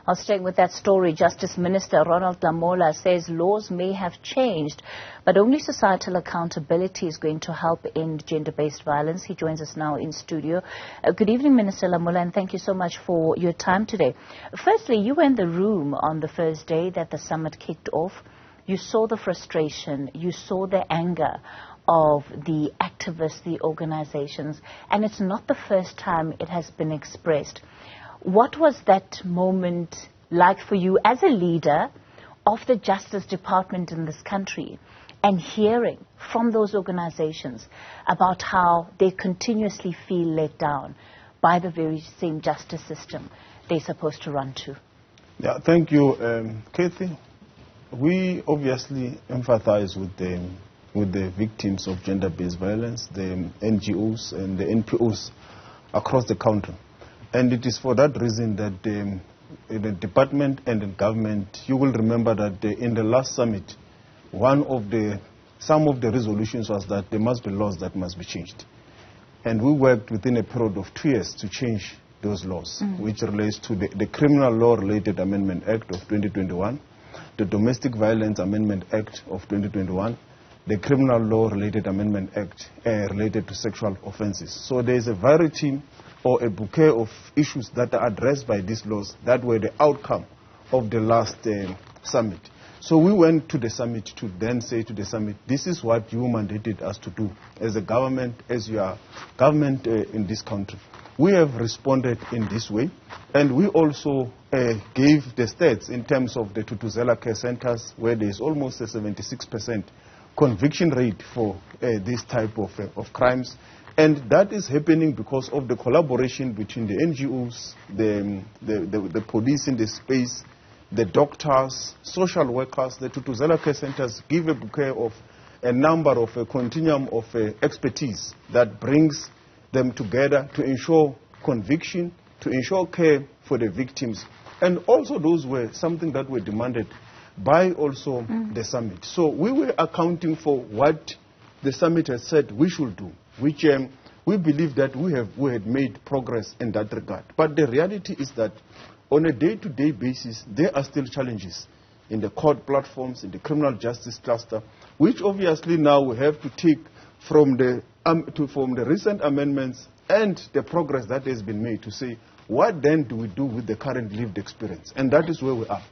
I'll stay with that story. Justice Minister Ronald Lamola says laws may have changed, but only societal accountability is going to help end gender-based violence. He joins us now in studio. Good evening, Minister Lamola, and thank you so much for your time today. Firstly, you were in the room on the first day that the summit kicked off. You saw the frustration, you saw the anger of the activists, the organizations, and it's not the first time it has been expressed. What was that moment like for you as a leader of the Justice Department in this country, and hearing from those organizations about how they continuously feel let down by the very same justice system they're supposed to run to? Yeah, thank you, Kathy. We obviously empathize with the victims of gender-based violence, the NGOs and the NPOs across the country. And it is for that reason that the department and the government, you will remember that in the last summit, some of the resolutions was that there must be laws that must be changed. And we worked within a period of 2 years to change those laws, which relates to the Criminal Law Related Amendment Act of 2021, the Domestic Violence Amendment Act of 2021, the Criminal Law Related Amendment Act related to sexual offenses. So there is a variety or a bouquet of issues that are addressed by these laws that were the outcome of the last summit. So we went to the summit to then say to the summit, this is what you mandated us to do as a government, as your government in this country. We have responded in this way, and we also gave the stats in terms of the Tutuzela care centers, where there is almost a 76% conviction rate for this type of crimes. And that is happening because of the collaboration between the NGOs, the police in the space, the doctors, social workers. The Tutuzela care centers give a bouquet of a number of a continuum of expertise that brings them together to ensure conviction, to ensure care for the victims. And also those were something that were demanded by also the summit. So we were accounting for what the summit has said we should do, which we believe that we had made progress in that regard. But the reality is that on a day-to-day basis, there are still challenges in the court platforms, in the criminal justice cluster, which obviously now we have to take from the recent amendments and the progress that has been made to say, what then do we do with the current lived experience? And that is where we are.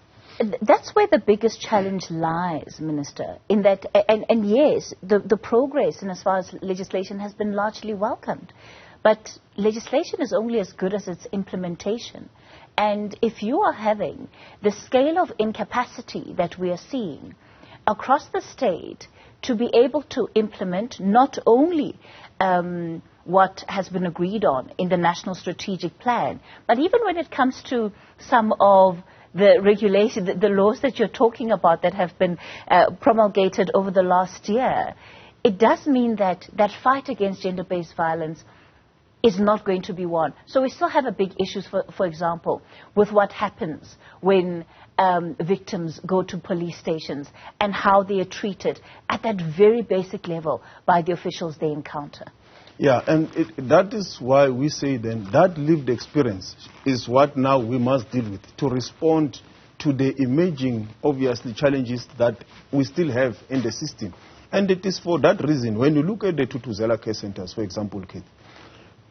That's where the biggest challenge lies, Minister, in that, and yes, the progress in as far as legislation has been largely welcomed. But legislation is only as good as its implementation. And if you are having the scale of incapacity that we are seeing across the state to be able to implement not only what has been agreed on in the National Strategic Plan, but even when it comes to some of the regulation, the laws that you're talking about that have been promulgated over the last year, it does mean that that fight against gender-based violence is not going to be won. So we still have a big issue, for example, with what happens when victims go to police stations and how they are treated at that very basic level by the officials they encounter. Yeah, and that is why we say then that lived experience is what now we must deal with to respond to the emerging, obviously, challenges that we still have in the system. And it is for that reason, when you look at the Tutuzela care centers, for example, Kate,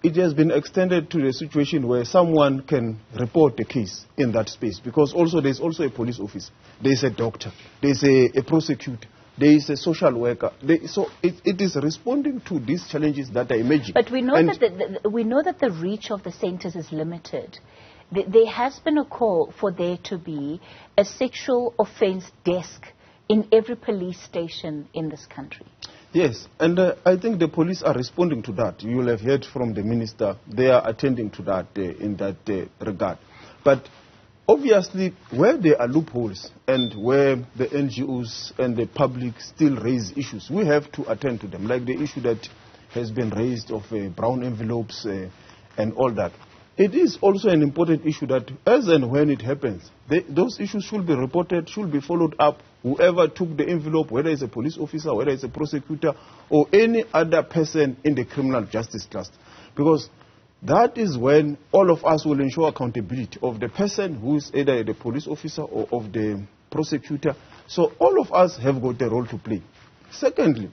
it has been extended to the situation where someone can report a case in that space, because also there's also a police officer, there's a doctor, there's a prosecutor, there is a social worker. So it is responding to these challenges that are emerging. But we know that the reach of the centers is limited. There has been a call for there to be a sexual offense desk in every police station in this country. Yes, and I think the police are responding to that. You will have heard from the minister. They are attending to that in that regard. But obviously, where there are loopholes and where the NGOs and the public still raise issues, we have to attend to them, like the issue that has been raised of brown envelopes and all that. It is also an important issue that as and when it happens, those issues should be reported, should be followed up. Whoever took the envelope, whether it's a police officer, whether it's a prosecutor, or any other person in the criminal justice cluster. Because that is when all of us will ensure accountability of the person who is either the police officer or of the prosecutor. So all of us have got a role to play. Secondly,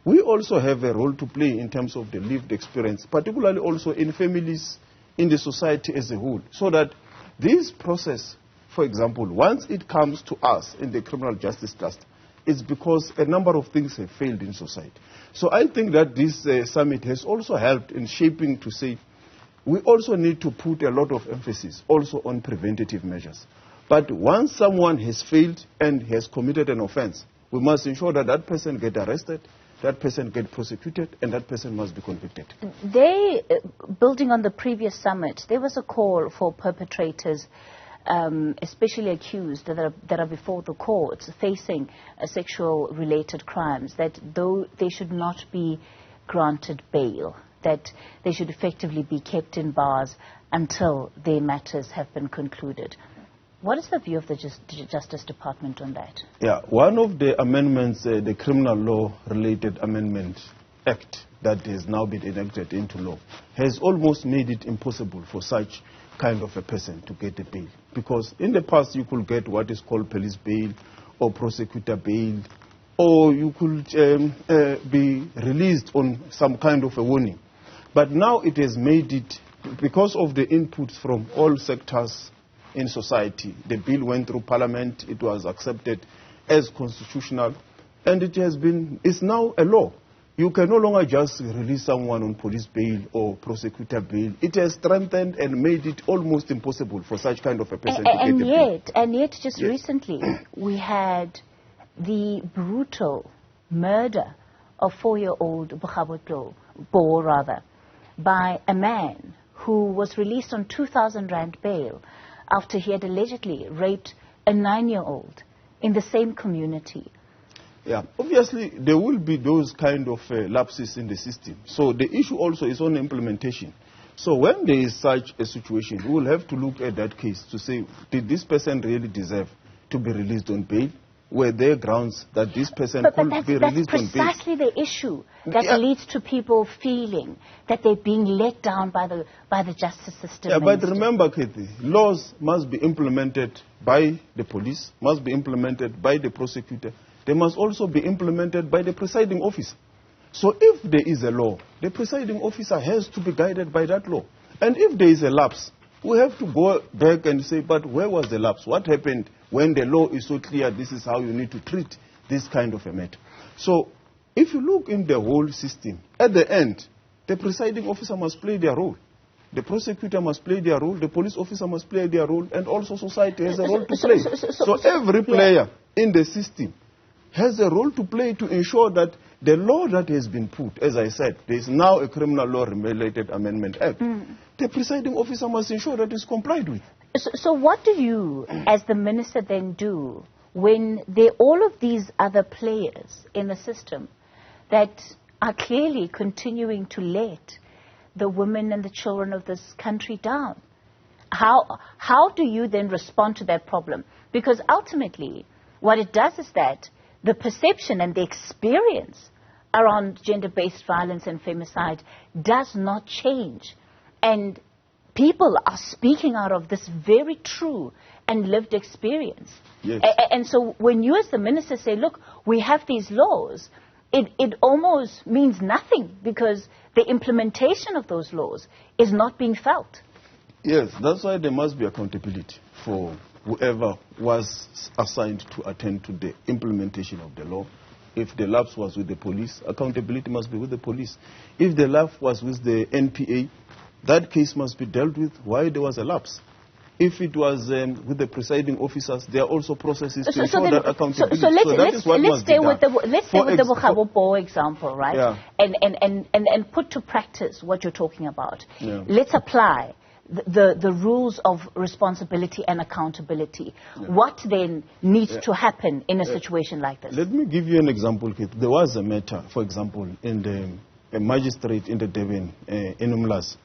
we also have a role to play in terms of the lived experience, particularly also in families, in the society as a whole, so that this process, for example, once it comes to us in the criminal justice cluster, it's because a number of things have failed in society. So I think that this summit has also helped in shaping to say, we also need to put a lot of emphasis also on preventative measures. But once someone has failed and has committed an offense, we must ensure that that person gets arrested, that person gets prosecuted, and that person must be convicted. Building on the previous summit, there was a call for perpetrators, especially accused that are before the courts facing sexual-related crimes, that though they should not be granted bail, that they should effectively be kept in bars until their matters have been concluded. What is the view of the Justice Department on that? Yeah, one of the amendments, the Criminal Law Related Amendment Act that has now been enacted into law, has almost made it impossible for such kind of a person to get a bail. Because in the past you could get what is called police bail or prosecutor bail, or you could be released on some kind of a warning. But now it has made it, because of the inputs from all sectors in society, the bill went through Parliament, it was accepted as constitutional, and it's now a law. You can no longer just release someone on police bail or prosecutor bail. It has strengthened and made it almost impossible for such kind of a person to get a bail. And yet, just recently, we had the brutal murder of 4-year-old Bo, by a man who was released on 2,000 rand bail after he had allegedly raped a 9-year-old in the same community. Yeah, obviously there will be those kind of lapses in the system. So the issue also is on implementation. So when there is such a situation, we will have to look at that case to say, did this person really deserve to be released on bail? Were there grounds that this person could be released on bail? That's precisely the issue that leads to people feeling that they're being let down by the justice system. Yeah, but remember, Kathy, laws must be implemented by the police, must be implemented by the prosecutor. They must also be implemented by the presiding officer. So if there is a law, the presiding officer has to be guided by that law. And if there is a lapse, we have to go back and say, but where was the lapse? What happened when the law is so clear, this is how you need to treat this kind of a matter? So if you look in the whole system, at the end, the presiding officer must play their role. The prosecutor must play their role, the police officer must play their role, and also society has a role to play. So every player in the system has a role to play to ensure that the law that has been put, as I said, there is now a Criminal Law Related Amendment Act. The presiding officer must ensure that it's complied with. So what do you, as the minister, then do when there are all of these other players in the system that are clearly continuing to let the women and the children of this country down? How do you then respond to that problem? Because ultimately, what it does is that the perception and the experience around gender-based violence and femicide does not change. And people are speaking out of this very true and lived experience. Yes. And so when you as the minister say, look, we have these laws, it almost means nothing because the implementation of those laws is not being felt. Yes, that's why there must be accountability for whoever was assigned to attend to the implementation of the law. If the lapse was with the police, accountability must be with the police. If the lapse was with the NPA, that case must be dealt with why there was a lapse. If it was with the presiding officers, there are also processes to ensure that accountability. So let's stay with the Bokhabopo example, right? Yeah. And put to practice what you're talking about. Yeah. Let's apply the rules of responsibility and accountability. Yeah. What then needs to happen in a situation like this? Let me give you an example, Kate. There was a matter, for example, in the magistrate in the Devon, in Umlas,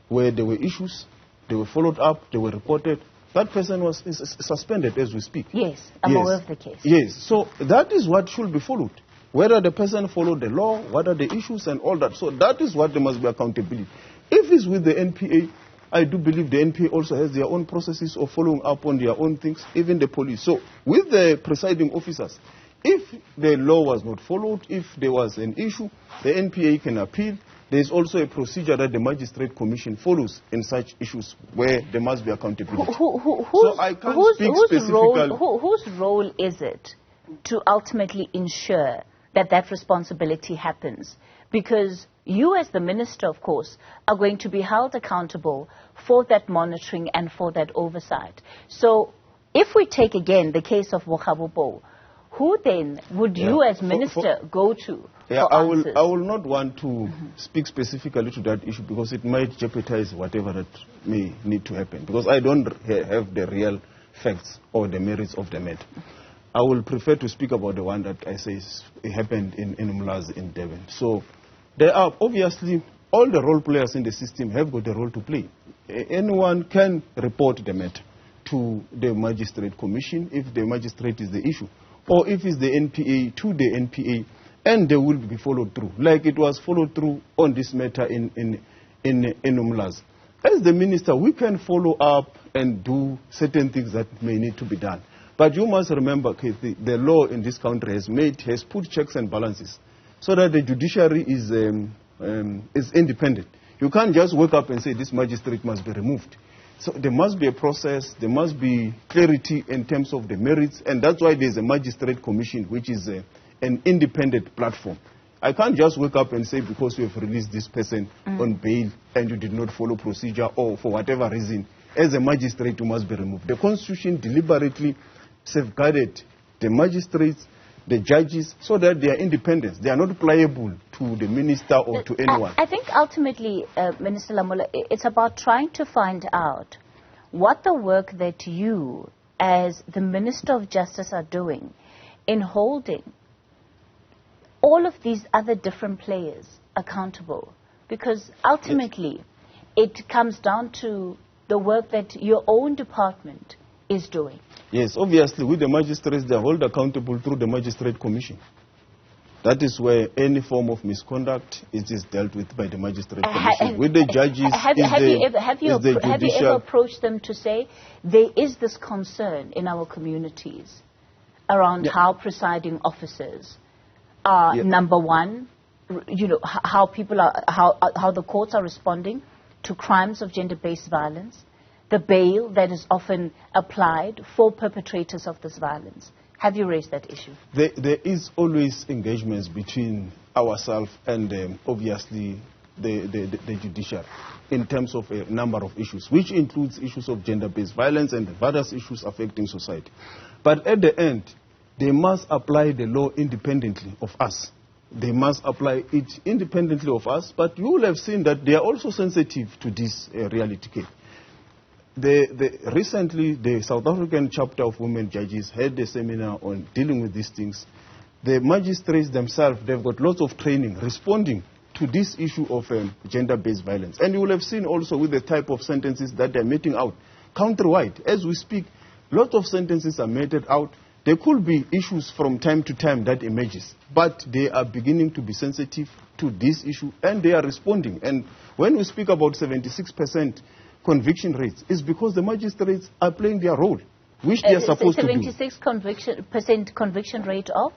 where there were issues, they were followed up, they were reported. That person was suspended as we speak. Yes, I'm aware of the case. Yes, so that is what should be followed. Whether the person followed the law, what are the issues and all that. So that is what there must be accountability. If it's with the NPA, I do believe the NPA also has their own processes of following up on their own things, even the police. So with the presiding officers, if the law was not followed, if there was an issue, the NPA can appeal. There is also a procedure that the Magistrate Commission follows in such issues where there must be accountability. So I can't speak specifically. Whose role is it to ultimately ensure that that responsibility happens? Because you as the minister, of course, are going to be held accountable for that monitoring and for that oversight. So if we take again the case of Wokhabobo, who then would you as minister go to? Yeah, I will not want to speak specifically to that issue because it might jeopardize whatever that may need to happen, because I don't have the real facts or the merits of the matter. I will prefer to speak about the one that I say happened in Umlazi in Devon. So there are obviously all the role players in the system have got a role to play. Anyone can report the matter to the Magistrate Commission if the magistrate is the issue, or if it's the NPA to the NPA, and they will be followed through, like it was followed through on this matter in Umlazi. As the minister, we can follow up and do certain things that may need to be done. But you must remember, Kathy, the law in this country has put checks and balances so that the judiciary is independent. You can't just wake up and say this magistrate must be removed. So there must be a process, there must be clarity in terms of the merits, and that's why there's a Magistrate Commission, which is an independent platform. I can't just wake up and say because you have released this person on bail and you did not follow procedure or for whatever reason, as a magistrate you must be removed. The Constitution deliberately safeguarded the magistrates, the judges, so that they are independent. They are not pliable to the minister or to anyone. I think ultimately, Minister Lamola, it's about trying to find out what the work that you, as the Minister of Justice, are doing in holding all of these other different players accountable. Because ultimately, it comes down to the work that your own department is doing. Yes, obviously, with the magistrates, they are held accountable through the Magistrate Commission. That is where any form of misconduct is dealt with by the Magistrate Commission. With the judges, have you ever approached them to say there is this concern in our communities around how presiding officers are, number one, you know, how people are, how the courts are responding to crimes of gender-based violence, the bail that is often applied for perpetrators of this violence? Have you raised that issue? There is always engagements between ourselves and obviously the judiciary in terms of a number of issues, which includes issues of gender-based violence and various issues affecting society. But at the end, they must apply the law independently of us. They must apply it independently of us, but you will have seen that they are also sensitive to this reality case. Recently, the South African chapter of women judges had a seminar on dealing with these things. The magistrates themselves, they've got lots of training responding to this issue of gender-based violence. And you will have seen also with the type of sentences that they're meting out. Countrywide, as we speak, lots of sentences are meted out. There could be issues from time to time that emerges, but they are beginning to be sensitive to this issue and they are responding. And when we speak about 76% conviction rates, it's because the magistrates are playing their role, which they are supposed to do. 76% conviction rate of?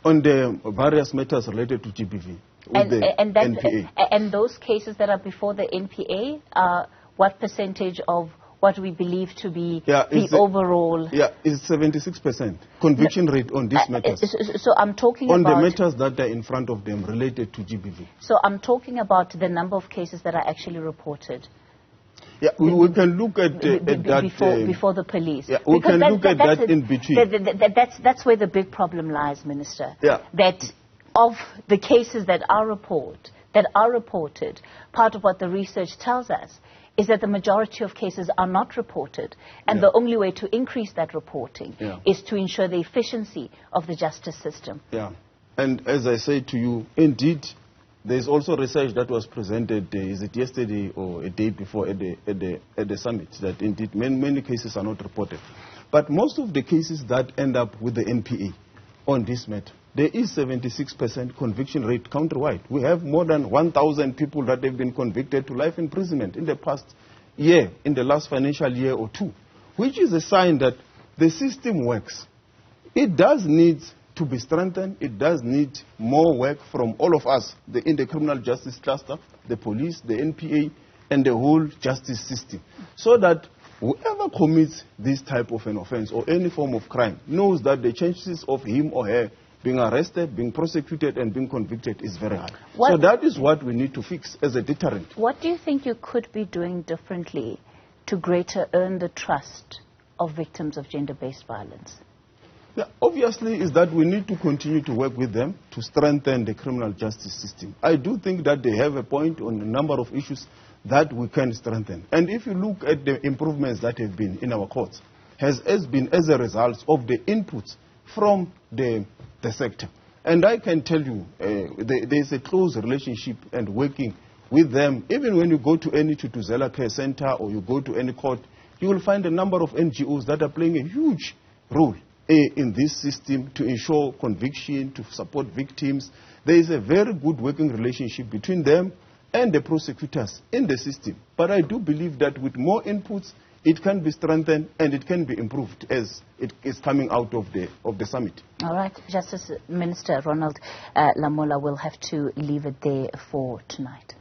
On the various matters related to GBV. And those cases that are before the NPA, what percentage of what we believe to be the overall? Yeah, it's 76% conviction rate on these matters. So I'm talking on about... On the matters that are in front of them related to GBV. So I'm talking about the number of cases that are actually reported. Yeah, we can look at that... Before the police. Yeah, we can look at that in between. That's where the big problem lies, Minister. Yeah. That of the cases that are reported, part of what the research tells us is that the majority of cases are not reported. And the only way to increase that reporting is to ensure the efficiency of the justice system. Yeah. And as I said to you, indeed, there's also research that was presented, is it yesterday or a day before at the summit, that indeed many cases are not reported. But most of the cases that end up with the NPA on this matter, there is 76% conviction rate countrywide. We have more than 1,000 people that have been convicted to life imprisonment in the past year, in the last financial year or two, which is a sign that the system works. It does need to be strengthened. It does need more work from all of us, in the criminal justice cluster, the police, the NPA, and the whole justice system, so that whoever commits this type of an offense or any form of crime knows that the chances of him or her being arrested, being prosecuted, and being convicted is very high. So that is what we need to fix as a deterrent. What do you think you could be doing differently to greater earn the trust of victims of gender-based violence? Yeah, obviously, is that we need to continue to work with them to strengthen the criminal justice system. I do think that they have a point on a number of issues that we can strengthen. And if you look at the improvements that have been in our courts, has been as a result of the inputs from the sector. And I can tell you, there's a close relationship and working with them. Even when you go to any Tutuzela Care Center or you go to any court, you will find a number of NGOs that are playing a huge role in this system to ensure conviction, to support victims. There is a very good working relationship between them and the prosecutors in the system. But I do believe that with more inputs, it can be strengthened and it can be improved as it is coming out of the summit. All right. Justice Minister Ronald Lamola will have to leave it there for tonight.